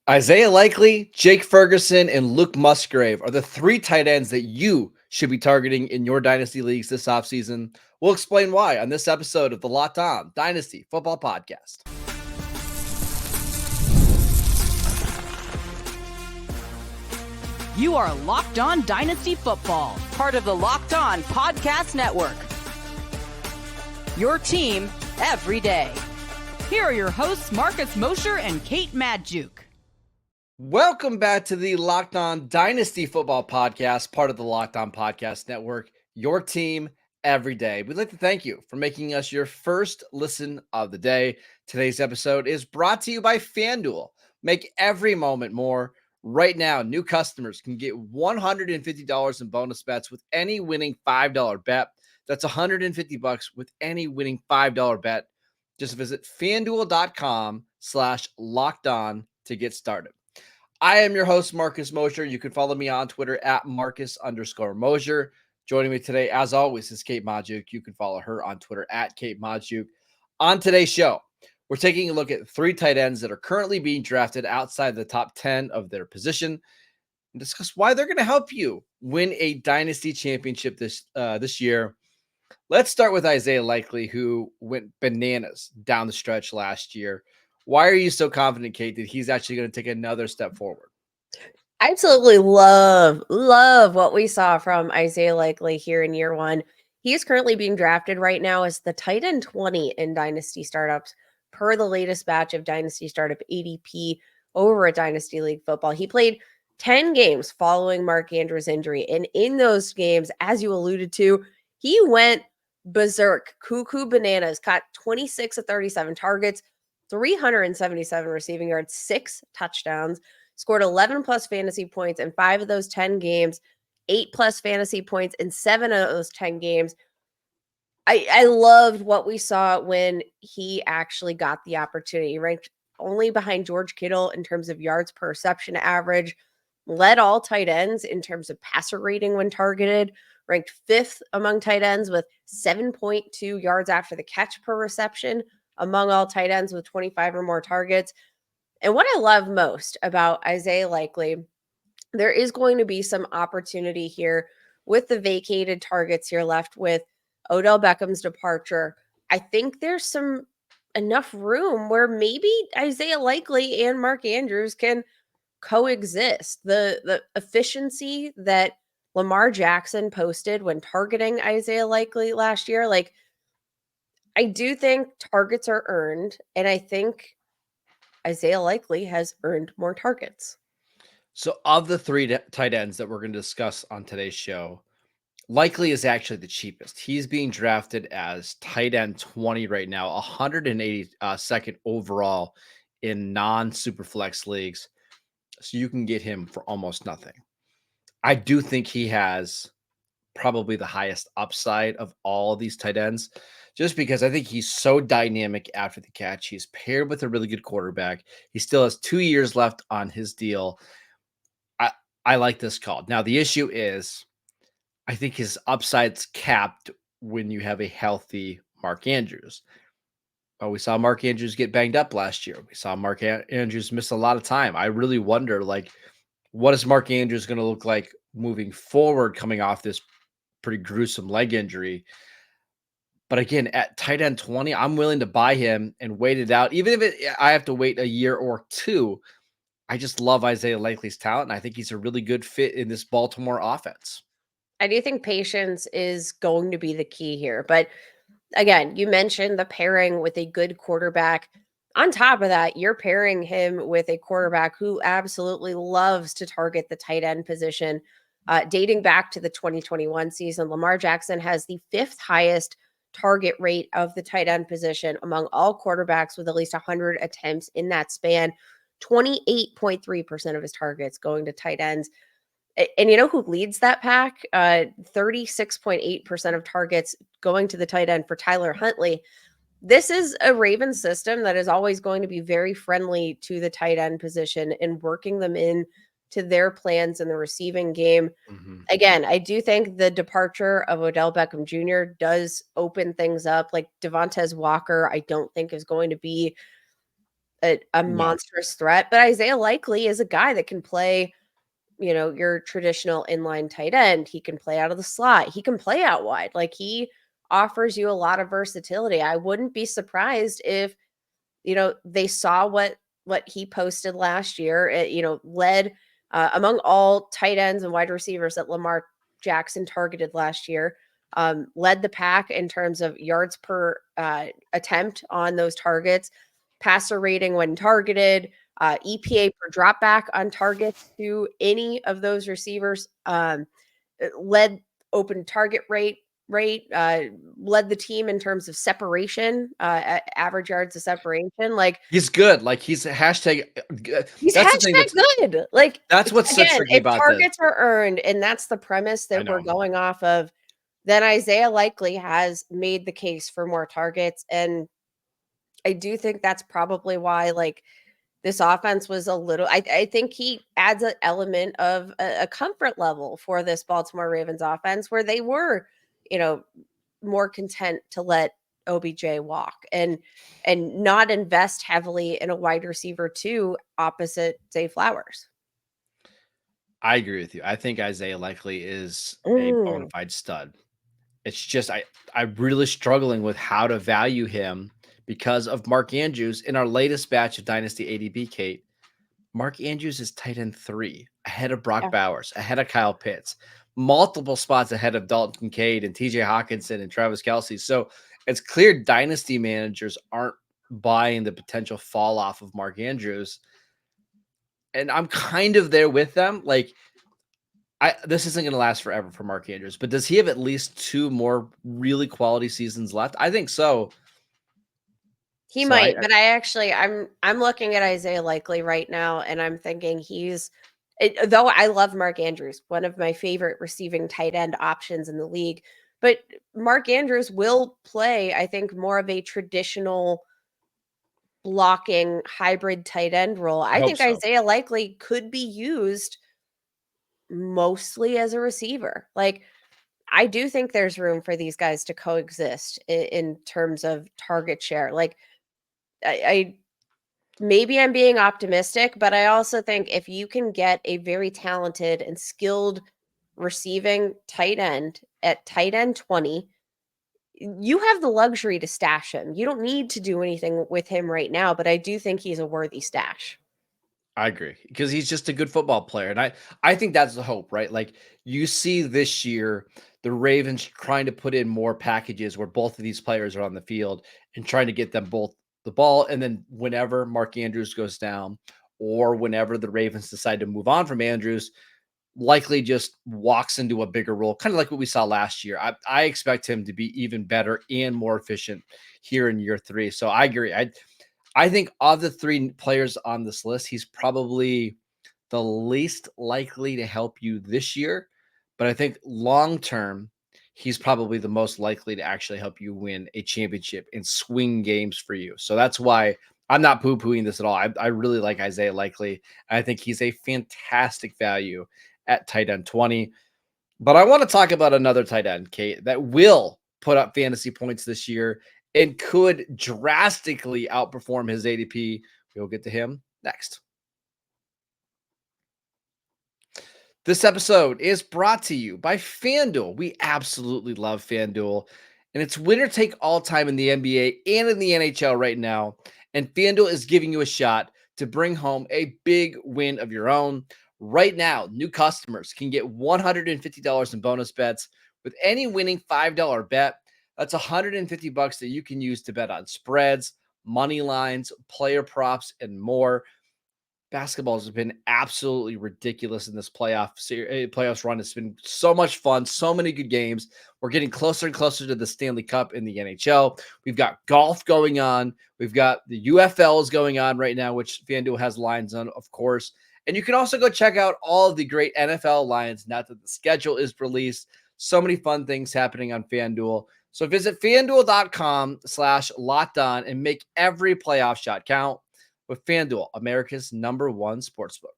Isaiah Likely, Jake Ferguson, and Luke Musgrave are the three tight ends that you should be targeting in your Dynasty leagues this offseason. We'll explain why on this episode of the Locked On Dynasty Football Podcast. You are Locked On Dynasty Football, part of the Locked On Podcast Network. Your team every day. Here are your hosts, Marcus Mosher and Kate Madjuk. Welcome back to the Locked On Dynasty Football Podcast, part of the Locked On Podcast Network, your team every day. We'd like to thank you for making us your first listen of the day. Today's episode is brought to you by FanDuel. Make every moment more. Right now, new customers can get $150 in bonus bets with any winning $5 bet. That's $150 with any winning $5 bet. Just visit FanDuel.com/lockedon to get started. I am your host, Marcus Mosher. You can follow me on Twitter at Marcus_Mosher. Joining me today, as always, is Kate Madjuk. You can follow her on Twitter at Kate Madjuk. On today's show, we're taking a look at three tight ends that are currently being drafted outside the top 10 of their position and discuss why they're going to help you win a dynasty championship this year. Let's start with Isaiah Likely, who went bananas down the stretch last year. Why are you so confident, Kate, that he's actually going to take another step forward? I absolutely love what we saw from Isaiah Likely here in year one. He is currently being drafted right now as the tight end 20 in Dynasty Startups per the latest batch of Dynasty Startup ADP over at Dynasty League Football. He played 10 games following Mark Andrews' injury. And in those games, as you alluded to, he went berserk, cuckoo bananas, caught 26 of 37 targets, 377 receiving yards, 6 touchdowns, scored 11 plus fantasy points in 5 of those 10 games, 8 plus fantasy points in 7 of those 10 games. I loved what we saw when he actually got the opportunity. He ranked only behind George Kittle in terms of yards per reception average, led all tight ends in terms of passer rating when targeted, ranked 5th among tight ends with 7.2 yards after the catch per reception among all tight ends with 25 or more targets. And what I love most about Isaiah Likely, there is going to be some opportunity here with the vacated targets here left with Odell Beckham's departure. I think there's some enough room where maybe Isaiah Likely and Mark Andrews can coexist. The efficiency that Lamar Jackson posted when targeting Isaiah Likely last year, like, I do think targets are earned, and I think Isaiah Likely has earned more targets. So of the three tight ends that we're going to discuss on today's show, Likely is actually the cheapest. He's being drafted as tight end 20 right now, 182nd overall in non-superflex leagues. So you can get him for almost nothing. I do think he has probably the highest upside of all of these tight ends, just because I think he's so dynamic after the catch. He's paired with a really good quarterback. He still has 2 years left on his deal. I like this call. Now, the issue is I think his upside's capped when you have a healthy Mark Andrews. Oh, we saw Mark Andrews get banged up last year. We saw Mark Andrews miss a lot of time. I really wonder, what is Mark Andrews going to look like moving forward coming off this pretty gruesome leg injury? But again, at tight end 20, I'm willing to buy him and wait it out. Even if I have to wait a year or two, I just love Isaiah Likely's talent, and I think he's a really good fit in this Baltimore offense. I do think patience is going to be the key here. But again, you mentioned the pairing with a good quarterback. On top of that, you're pairing him with a quarterback who absolutely loves to target the tight end position. Dating back to the 2021 season, Lamar Jackson has the 5th highest target rate of the tight end position among all quarterbacks with at least 100 attempts in that span. 28.3% of his targets going to tight ends. And you know who leads that pack? 36.8% of targets going to the tight end for Tyler Huntley. This is a Ravens system that is always going to be very friendly to the tight end position and working them in to their plans in the receiving game. Mm-hmm. Again, I do think the departure of Odell Beckham Jr. does open things up. Like Devontae Walker, I don't think is going to be a No. monstrous threat, but Isaiah Likely is a guy that can play, your traditional inline tight end. He can play out of the slot. He can play out wide. Like, he offers you a lot of versatility. I wouldn't be surprised if, they saw what he posted last year. It, led among all tight ends and wide receivers that Lamar Jackson targeted last year. Led the pack in terms of yards per attempt on those targets, passer rating when targeted, EPA per dropback on targets to any of those receivers. Led open target rate, led the team in terms of separation, average yards of separation. Like, He's good. Like, he's a hashtag he's that's the thing hashtag good. Like, that's what's so again, tricky if about this. targets are earned, and that's the premise I that we're know. going off of, then Isaiah Likely has made the case for more targets. And I do think that's probably why, like, this offense was a little, I think he adds an element of a comfort level for this Baltimore Ravens offense, where they were, you know, more content to let OBJ walk and not invest heavily in a wide receiver too, opposite Zay Flowers. I agree with you. I think Isaiah Likely is a bona Mm, fide stud. It's just I'm really struggling with how to value him because of Mark Andrews. In our latest batch of Dynasty ADB, Kate, Mark Andrews is tight end 3, ahead of Brock yeah. Bowers, ahead of Kyle Pitts, multiple spots ahead of Dalton Kincaid and TJ Hawkinson and Travis Kelce. So it's clear Dynasty managers aren't buying the potential fall off of Mark Andrews. And I'm kind of there with them. Like, this isn't going to last forever for Mark Andrews, but does he have at least 2 more really quality seasons left? I think so. He So I might, but I'm looking at Isaiah Likely right now, and I'm thinking though I love Mark Andrews, one of my favorite receiving tight end options in the league, but Mark Andrews will play, I think, more of a traditional blocking hybrid tight end role. I I hope think so. Isaiah Likely could be used mostly as a receiver. Like, I do think there's room for these guys to coexist in terms of target share. Like, I maybe I'm being optimistic, but I also think if you can get a very talented and skilled receiving tight end at tight end 20, you have the luxury to stash him. You don't need to do anything with him right now, but I do think he's a worthy stash. I agree because he's just a good football player. And I think that's the hope, right? Like, you see this year, the Ravens trying to put in more packages where both of these players are on the field and trying to get them both the ball. And then whenever Mark Andrews goes down or whenever the Ravens decide to move on from Andrews, Likely just walks into a bigger role, kind of like what we saw last year. I expect him to be even better and more efficient here in year 3. So I agree. I think of the 3 players on this list, he's probably the least likely to help you this year. But I think long term, he's probably the most likely to actually help you win a championship and swing games for you. So that's why I'm not poo pooing this at all. I really like Isaiah Likely. I think he's a fantastic value at tight end 20. But I want to talk about another tight end, Kate, that will put up fantasy points this year and could drastically outperform his ADP. We'll get to him next. This episode is brought to you by FanDuel. We absolutely love FanDuel, and it's winner take all time in the NBA and in the NHL right now. And FanDuel is giving you a shot to bring home a big win of your own. Right now, new customers can get $150 in bonus bets with any winning $5 bet. That's $150 that you can use to bet on spreads, money lines, player props, and more. Basketball has been absolutely ridiculous in this playoffs run. It's been so much fun, so many good games. We're getting closer and closer to the Stanley Cup in the NHL. We've got golf going on. We've got the UFL is going on right now, which FanDuel has lines on, of course. And you can also go check out all of the great NFL lines now that the schedule is released. So many fun things happening on FanDuel. So visit FanDuel.com/LockedOn and make every playoff shot count with FanDuel, America's #1 sportsbook.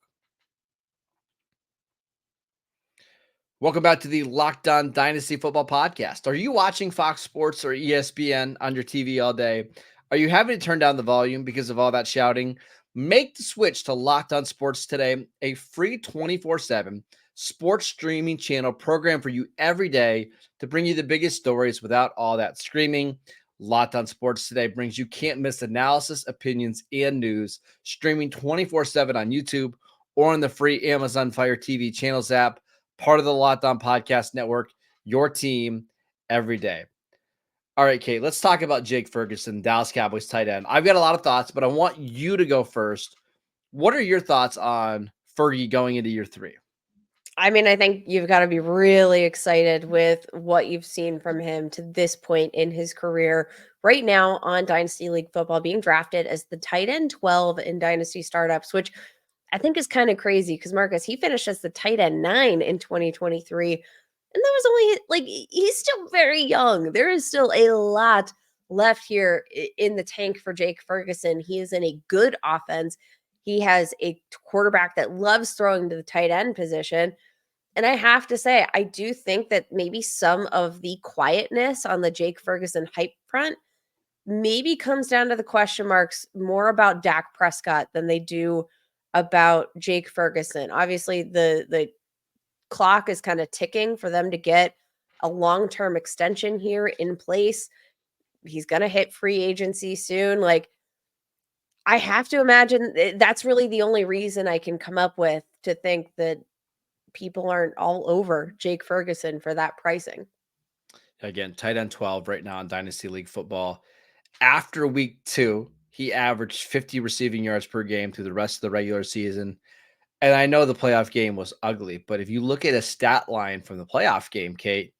Welcome back to the Locked On Dynasty Football Podcast. Are you watching Fox Sports or ESPN on your TV all day? Are you having to turn down the volume because of all that shouting? Make the switch to Locked On Sports today, a free 24/7 sports streaming channel program for you every day to bring you the biggest stories without all that screaming. Locked On Sports today brings you can't miss analysis, opinions, and news, streaming 24/7 on YouTube or on the free Amazon Fire TV channels app, part of the Locked On Podcast Network, your team every day. All right, Kate, let's talk about Jake Ferguson, Dallas Cowboys tight end. I've got a lot of thoughts, but I want you to go first. What are your thoughts on Fergie going into year 3? I mean, I think you've got to be really excited with what you've seen from him to this point in his career. Right now on Dynasty League Football, being drafted as the tight end 12 in Dynasty startups, which I think is kind of crazy because Marcus, he finished as the tight end 9 in 2023. And that was only he's still very young. There is still a lot left here in the tank for Jake Ferguson. He is in a good offense. He has a quarterback that loves throwing to the tight end position. And I have to say, I do think that maybe some of the quietness on the Jake Ferguson hype front maybe comes down to the question marks more about Dak Prescott than they do about Jake Ferguson. Obviously, the clock is kind of ticking for them to get a long-term extension here in place. He's going to hit free agency soon. I have to imagine that's really the only reason I can come up with to think that people aren't all over Jake Ferguson for that pricing. Again, tight end 12 right now in Dynasty League Football. After week 2, he averaged 50 receiving yards per game through the rest of the regular season. And I know the playoff game was ugly, but if you look at a stat line from the playoff game, Kate,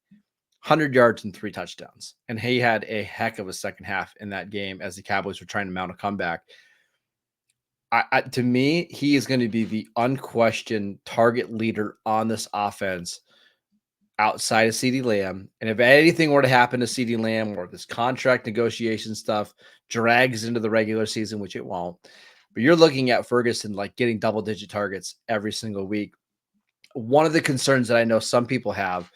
100 yards and 3 touchdowns. And he had a heck of a second half in that game as the Cowboys were trying to mount a comeback. To me, he is going to be the unquestioned target leader on this offense outside of CeeDee Lamb. And if anything were to happen to CeeDee Lamb or this contract negotiation stuff drags into the regular season, which it won't, but you're looking at Ferguson getting double-digit targets every single week. One of the concerns that I know some people have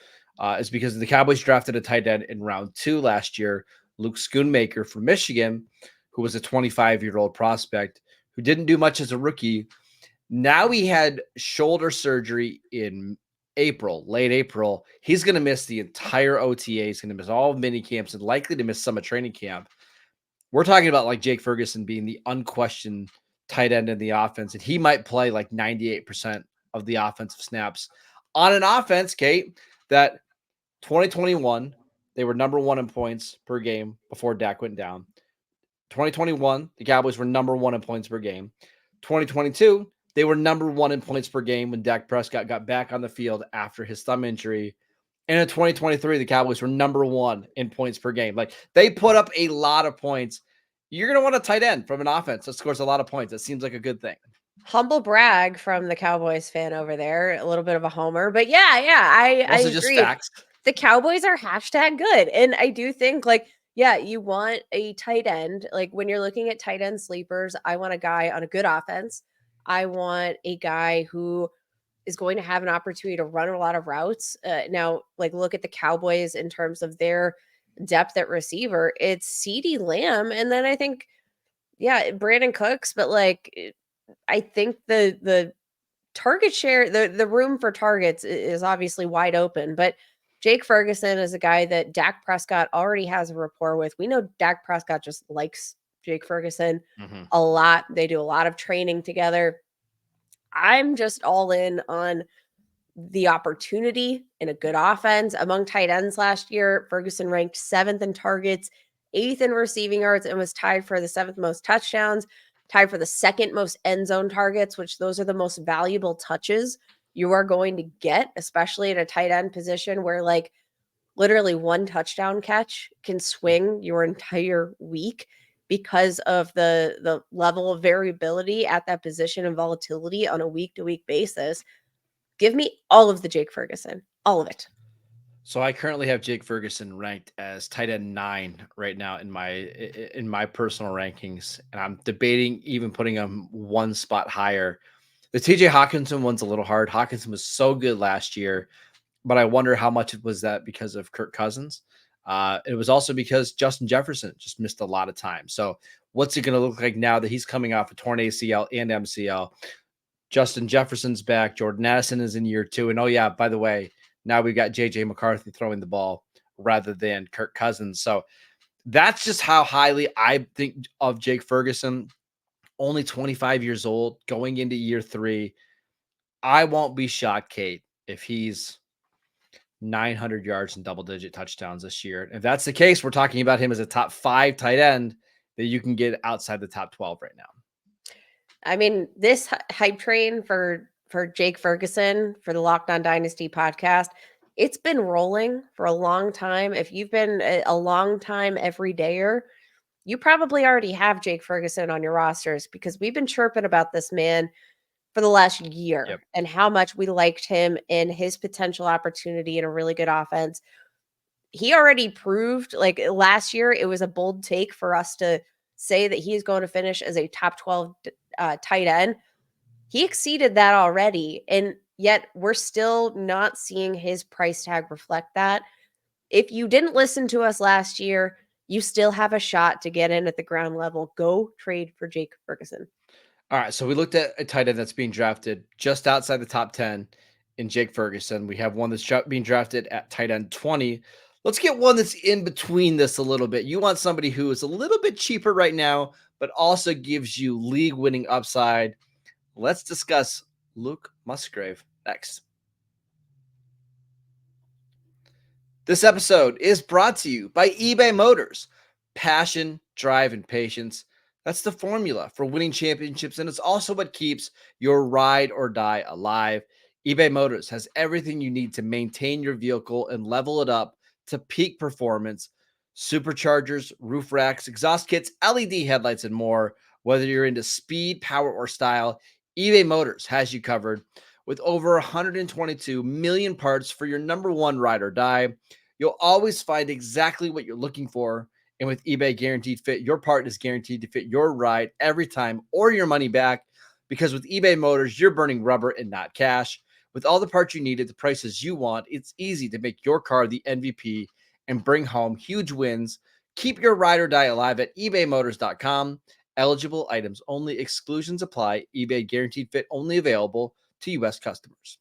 is because the Cowboys drafted a tight end in round 2 last year, Luke Schoonmaker from Michigan, who was a 25-year-old prospect who didn't do much as a rookie. Now he had shoulder surgery in late April. He's going to miss the entire OTA. He's going to miss all of mini camps and likely to miss some of training camp. We're talking about Jake Ferguson being the unquestioned tight end in the offense, and he might play 98% of the offensive snaps on an offense, Kate, that 2021, they were number 1 in points per game before Dak went down. 2021, the Cowboys were number 1 in points per game. 2022, they were number 1 in points per game when Dak Prescott got back on the field after his thumb injury. And in 2023, the Cowboys were number 1 in points per game. They put up a lot of points. You're going to want a tight end from an offense that scores a lot of points. That seems like a good thing. Humble brag from the Cowboys fan over there. A little bit of a homer. But I Also agree. just facts. The Cowboys are #good. And I do think you want a tight end. When you're looking at tight end sleepers, I want a guy on a good offense. I want a guy who is going to have an opportunity to run a lot of routes. Now, look at the Cowboys in terms of their depth at receiver. It's CeeDee Lamb. And then I think, Brandon Cooks. But I think the target share, the room for targets is obviously wide open. But Jake Ferguson is a guy that Dak Prescott already has a rapport with. We know Dak Prescott just likes Jake Ferguson a lot. They do a lot of training together. I'm just all in on the opportunity in a good offense. Among tight ends last year, Ferguson ranked 7th in targets, 8th in receiving yards, and was tied for the 7th most touchdowns, tied for the 2nd most end zone targets, which those are the most valuable touches you are going to get, especially at a tight end position where literally one touchdown catch can swing your entire week because of the level of variability at that position and volatility on a week-to-week basis. Give me all of the Jake Ferguson, all of it. So I currently have Jake Ferguson ranked as tight end 9 right now in my personal rankings, and I'm debating even putting him 1 spot higher. The TJ Hawkinson one's a little hard. Hawkinson was so good last year, but I wonder how much was that because of Kirk Cousins. It was also because Justin Jefferson just missed a lot of time. So what's it going to look like now that he's coming off a torn ACL and MCL? Justin Jefferson's back. Jordan Addison is in year 2. And oh yeah, by the way, now we've got JJ McCarthy throwing the ball rather than Kirk Cousins. So that's just how highly I think of Jake Ferguson. Only 25 years old, going into year 3. I won't be shocked, Kate, if he's 900 yards and double-digit touchdowns this year. If that's the case, we're talking about him as a top 5 tight end that you can get outside the top 12 right now. I mean, this hype train for Jake Ferguson for the Locked On Dynasty podcast, it's been rolling for a long time. If you've been a long time everydayer, you probably already have Jake Ferguson on your rosters because we've been chirping about this man for the last year and how much we liked him and his potential opportunity in a really good offense. He already proved, like last year, it was a bold take for us to say that he is going to finish as a top 12 tight end. He exceeded that already, and yet we're still not seeing his price tag reflect that. If you didn't listen to us last year, you still have a shot to get in at the ground level. Go trade for Jake Ferguson. All right, so we looked at a tight end that's being drafted just outside the top 10 in Jake Ferguson. We have one that's being drafted at tight end 20. Let's get one that's in between this a little bit. You want somebody who is a little bit cheaper right now, but also gives you league-winning upside. Let's discuss Luke Musgrave next. This episode is brought to you by eBay Motors. Passion, drive, and patience. That's the formula for winning championships, and it's also what keeps your ride or die alive. eBay Motors has everything you need to maintain your vehicle and level it up to peak performance. Superchargers, roof racks, exhaust kits, LED headlights, and more. Whether you're into speed, power, or style, eBay Motors has you covered. With over 122 million parts for your number one ride or die, you'll always find exactly what you're looking for. And with eBay Guaranteed Fit, your part is guaranteed to fit your ride every time or your money back. Because with eBay Motors, you're burning rubber and not cash. With all the parts you need at the prices you want, it's easy to make your car the MVP and bring home huge wins. Keep your ride or die alive at ebaymotors.com. Eligible items only. Exclusions apply. eBay Guaranteed Fit only available to U.S. customers.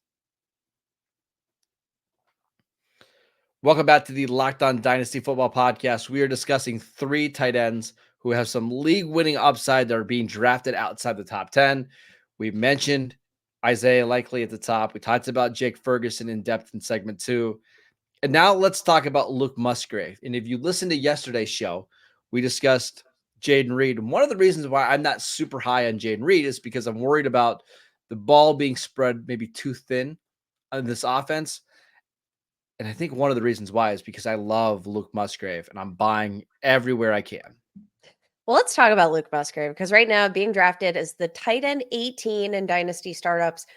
Welcome back to the Locked On Dynasty Football Podcast. We are discussing 3 tight ends who have some league-winning upside that are being drafted outside the top 10. We mentioned Isaiah Likely at the top. We talked about Jake Ferguson in depth in segment 2. And now let's talk about Luke Musgrave. And if you listened to yesterday's show, we discussed Jayden Reed. And one of the reasons why I'm not super high on Jayden Reed is because I'm worried about the ball being spread maybe too thin on this offense. And I think one of the reasons why is because I love Luke Musgrave and I'm buying everywhere I can. Well, let's talk about Luke Musgrave because right now being drafted as the tight end 18 in Dynasty startups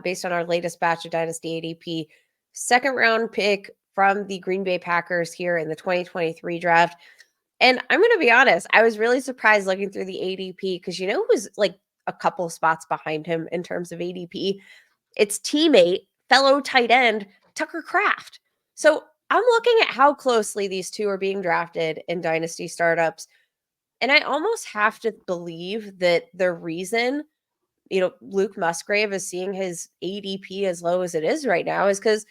based on our latest batch of Dynasty ADP, second round pick from the Green Bay Packers here in the 2023 draft. And I'm going to be honest, I was really surprised looking through the ADP because you know who's like a couple spots behind him in terms of ADP? It's teammate, fellow tight end, Tucker Kraft. So I'm looking at how closely these two are being drafted in Dynasty startups. And I almost have to believe that the reason, Luke Musgrave is seeing his ADP as low as it is right now is because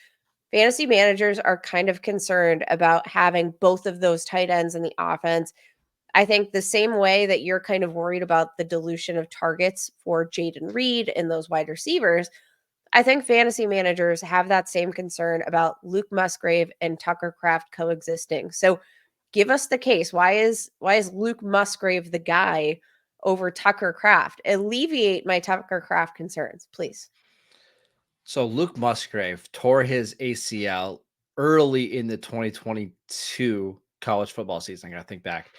fantasy managers are kind of concerned about having both of those tight ends in the offense. I think the same way that you're kind of worried about the dilution of targets for Jayden Reed and those wide receivers, I think fantasy managers have that same concern about Luke Musgrave and Tucker Kraft coexisting. So give us the case. Why is Luke Musgrave the guy over Tucker Kraft? Alleviate my Tucker Kraft concerns, please. So Luke Musgrave tore his ACL early in the 2022 college football season. I got to think back.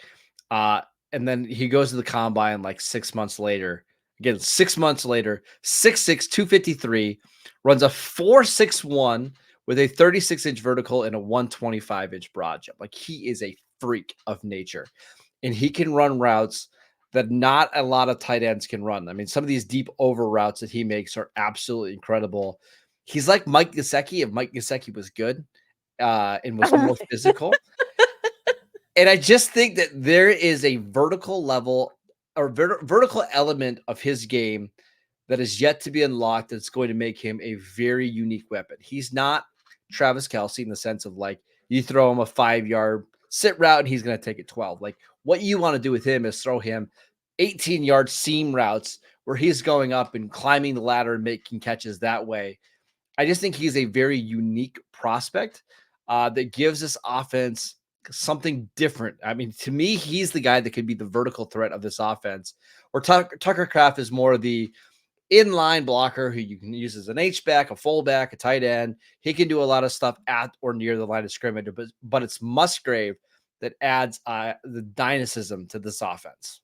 And then he goes to the combine like 6 months later. Again, 6 months later, 6'6", 253, runs a 4.61 with a 36-inch vertical and a 125-inch broad jump. Like he is a freak of nature. And he can run routes that not a lot of tight ends can run. I mean, some of these deep over routes that he makes are absolutely incredible. He's like Mike Gesicki if Mike Gesicki was good and was more physical. And I just think that there is a vertical level or vertical element of his game that is yet to be unlocked that's going to make him a very unique weapon. He's not Travis Kelce in the sense of like you throw him a 5-yard sit route and he's going to take it 12. Like what you want to do with him is throw him 18-yard seam routes where he's going up and climbing the ladder and making catches that way. I just think he's a very unique prospect that gives this offense something different. I mean, to me, he's the guy that could be the vertical threat of this offense. Or Tucker Kraft is more the inline blocker who you can use as an H-back, a fullback, a tight end. He can do a lot of stuff at or near the line of scrimmage, but it's Musgrave that adds the dynamism to this offense.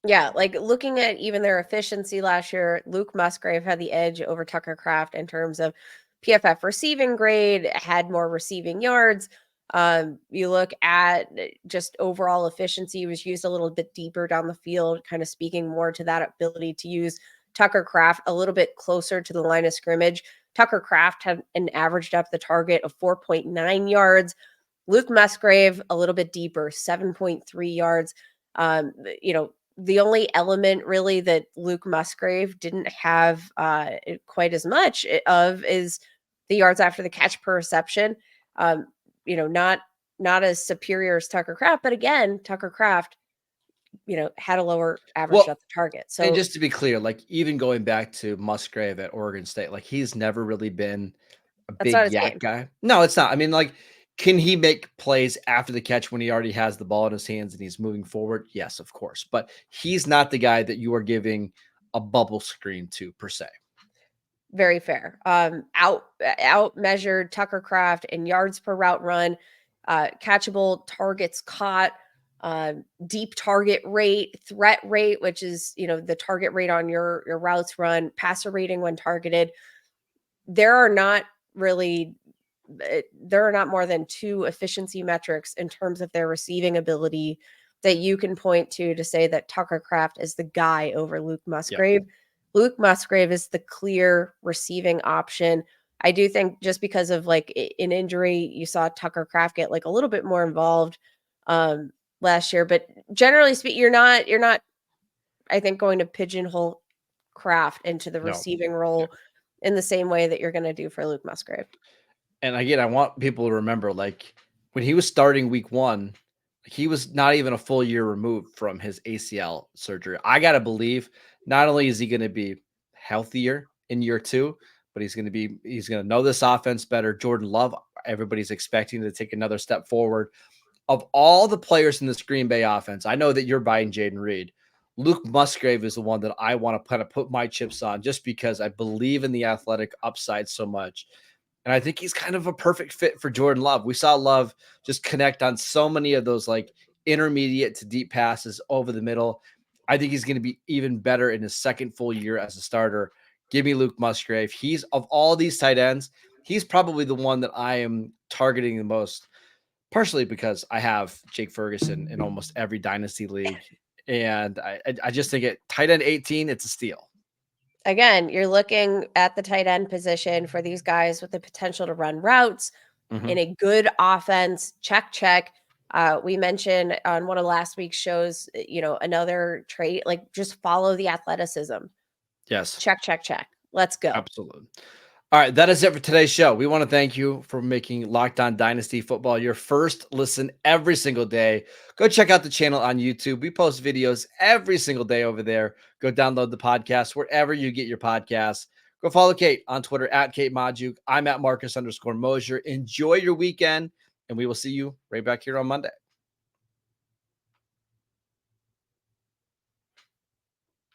Yeah, like looking at even their efficiency last year, Luke Musgrave had the edge over Tucker Kraft in terms of PFF receiving grade, had more receiving yards. You look at just overall efficiency, was used a little bit deeper down the field, kind of speaking more to that ability to use Tucker Kraft a little bit closer to the line of scrimmage. Tucker Kraft had an average depth of target of 4.9 yards. Luke Musgrave a little bit deeper, 7.3 yards. The only element really that Luke Musgrave didn't have quite as much of is the yards after the catch per reception. Not as superior as Tucker Kraft, but again, Tucker Kraft, had a lower average depth of target. So, and just to be clear, like even going back to Musgrave at Oregon State, like he's never really been a that's not big his yak game. guy. No, it's not. I mean, like, can he make plays after the catch when he already has the ball in his hands and he's moving forward? Yes, of course. But he's not the guy that you are giving a bubble screen to per se. Very fair. Out measured Tucker Kraft in yards per route run, catchable targets caught, deep target rate, threat rate, which is the target rate on your routes run, passer rating when targeted. There are not more than 2 efficiency metrics in terms of their receiving ability that you can point to say that Tucker Kraft is the guy over Luke Musgrave. Yeah. Luke Musgrave is the clear receiving option. I do think just because of like an injury, you saw Tucker Kraft get like a little bit more involved last year, but generally speaking, you're not, I think, going to pigeonhole Kraft into the receiving role in the same way that you're going to do for Luke Musgrave. And again, I want people to remember, like when he was starting week 1, he was not even a full year removed from his ACL surgery. I got to believe not only is he going to be healthier in year 2, but he's going to know this offense better. Jordan Love, everybody's expecting to take another step forward. Of all the players in this Green Bay offense, I know that you're buying Jayden Reed. Luke Musgrave is the one that I want to kind of put my chips on just because I believe in the athletic upside so much. And I think he's kind of a perfect fit for Jordan Love. We saw Love just connect on so many of those like intermediate to deep passes over the middle. I think he's going to be even better in his second full year as a starter. Give me Luke Musgrave. He's, of all these tight ends, he's probably the one that I am targeting the most, partially because I have Jake Ferguson in almost every dynasty league. And I just think at tight end 18, it's a steal. Again, you're looking at the tight end position for these guys with the potential to run routes in a good offense. Check. We mentioned on one of last week's shows, another trait, like just follow the athleticism. Yes. Check. Let's go. Absolutely. All right, that is it for today's show. We want to thank you for making Locked On Dynasty Football your first listen every single day. Go check out the channel on YouTube. We post videos every single day over there. Go download the podcast wherever you get your podcasts. Go follow Kate on Twitter at Kate Majuk. I'm at Marcus_Mosier. Enjoy your weekend, and we will see you right back here on Monday.